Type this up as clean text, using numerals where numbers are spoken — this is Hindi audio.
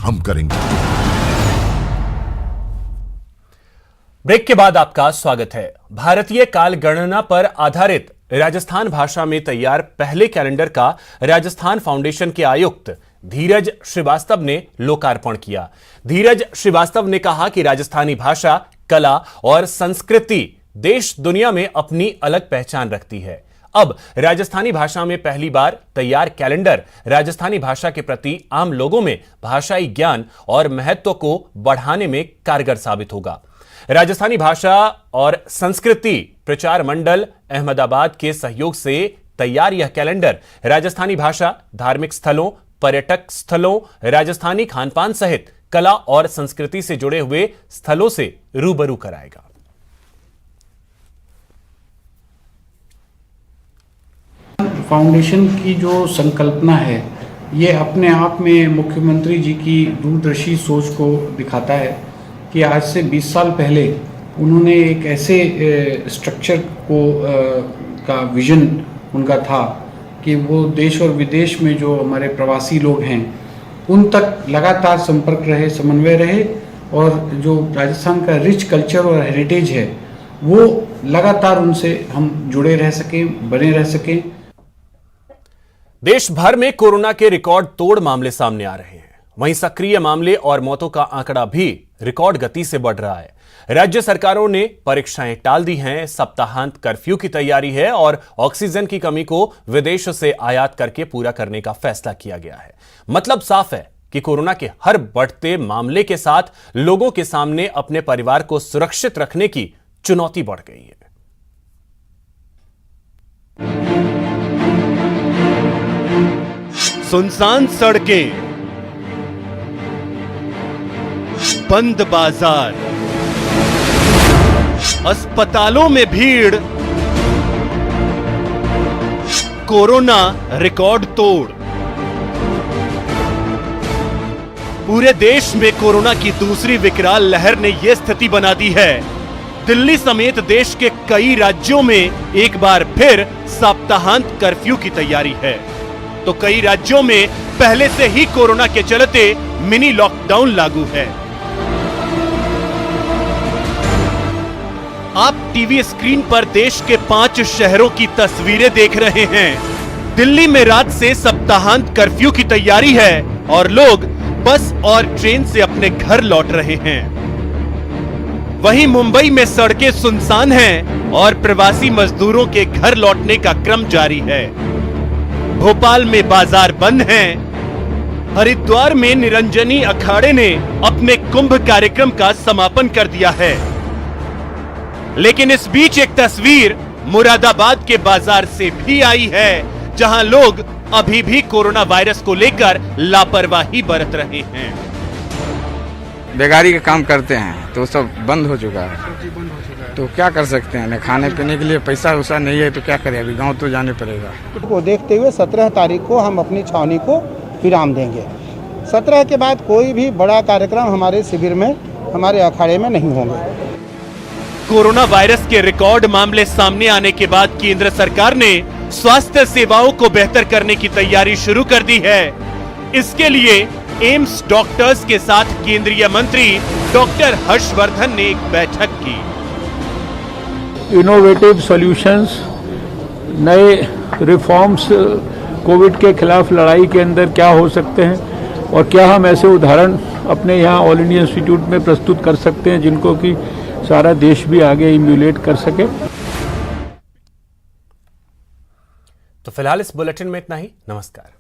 हम करेंगे। ब्रेक के बाद आपका स्वागत है। भारतीय काल गणना पर आधारित राजस्थान भाषा में तैयार पहले कैलेंडर का राजस्थान फाउंडेशन के आयुक्त धीरज श्रीवास्तव ने लोकार्पण किया। धीरज श्रीवास्तव ने कहा कि राजस्थानी भाषा, कला और संस्कृति देश दुनिया में अपनी अलग पहचान रखती है। अब राजस्थानी भाषा में पहली बार तैयार कैलेंडर राजस्थानी भाषा के प्रति आम लोगों में भाषाई ज्ञान और महत्व को बढ़ाने में कारगर साबित होगा। राजस्थानी भाषा और संस्कृति प्रचार मंडल अहमदाबाद के सहयोग से तैयार यह कैलेंडर राजस्थानी भाषा, धार्मिक स्थलों, पर्यटक स्थलों, राजस्थानी खानपान सहित कला और संस्कृति से जुड़े हुए स्थलों से रूबरू कराएगा। फाउंडेशन की जो संकल्पना है, ये अपने आप में मुख्यमंत्री जी की दूरदर्शी सोच को दिखाता है कि आज से 20 साल पहले उन्होंने एक ऐसे स्ट्रक्चर को का विजन उनका था कि वो देश और विदेश में जो हमारे प्रवासी लोग हैं उन तक लगातार संपर्क रहे, समन्वय रहे, और जो राजस्थान का रिच कल्चर और हेरिटेज है वो लगातार उनसे हम जुड़े रह सकें, बने रह सकें। देश भर में कोरोना के रिकॉर्ड तोड़ मामले सामने आ रहे हैं। वहीं सक्रिय मामले और मौतों का आंकड़ा भी रिकॉर्ड गति से बढ़ रहा है। राज्य सरकारों ने परीक्षाएं टाल दी हैं, सप्ताहांत कर्फ्यू की तैयारी है और ऑक्सीजन की कमी को विदेश से आयात करके पूरा करने का फैसला किया गया है। मतलब साफ है कि कोरोना के हर बढ़ते मामले के साथ लोगों के सामने अपने परिवार को सुरक्षित रखने की चुनौती बढ़ गई है। सुनसान सड़कें, बंद बाजार, अस्पतालों में भीड़, कोरोना रिकॉर्ड तोड़। पूरे देश में कोरोना की दूसरी विकराल लहर ने यह स्थिति बना दी है। दिल्ली समेत देश के कई राज्यों में एक बार फिर सप्ताहांत कर्फ्यू की तैयारी है, तो कई राज्यों में पहले से ही कोरोना के चलते मिनी लॉकडाउन लागू है। आप टीवी स्क्रीन पर देश के 5 शहरों की तस्वीरें देख रहे हैं। दिल्ली में रात से सप्ताहांत कर्फ्यू की तैयारी है और लोग बस और ट्रेन से अपने घर लौट रहे हैं। वहीं मुंबई में सड़कें सुनसान हैं और प्रवासी मजदूरों के घर लौटने का क्रम जारी है। भोपाल में बाजार बंद हैं। हरिद्वार में निरंजनी अखाड़े ने अपने कुंभ कार्यक्रम का समापन कर दिया है। लेकिन इस बीच एक तस्वीर मुरादाबाद के बाजार से भी आई है, जहां लोग अभी भी कोरोना वायरस को लेकर लापरवाही बरत रहे हैं। बेगारी का काम करते हैं तो सब बंद हो चुका है, तो क्या कर सकते हैं। खाने पीने के लिए पैसा वैसा नहीं है तो क्या करें, अभी गांव तो जाने पड़ेगा। को देखते हुए 17 तारीख को हम अपनी छावनी को विराम देंगे। 17 के बाद कोई भी बड़ा कार्यक्रम हमारे शिविर में, हमारे अखाड़े में नहीं होंगे। कोरोना वायरस के रिकॉर्ड मामले सामने आने के बाद केंद्र सरकार ने स्वास्थ्य सेवाओं को बेहतर करने की तैयारी शुरू कर दी है। इसके लिए एम्स डॉक्टर्स के साथ केंद्रीय मंत्री डॉक्टर हर्षवर्धन ने एक बैठक की। इनोवेटिव सॉल्यूशंस, नए रिफॉर्म्स कोविड के खिलाफ लड़ाई के अंदर क्या हो सकते हैं और क्या हम ऐसे उदाहरण अपने यहाँ ऑल इंडिया इंस्टीट्यूट में प्रस्तुत कर सकते हैं जिनको कि सारा देश भी आगे इम्यूलेट कर सके। तो फिलहाल इस बुलेटिन में इतना ही। नमस्कार।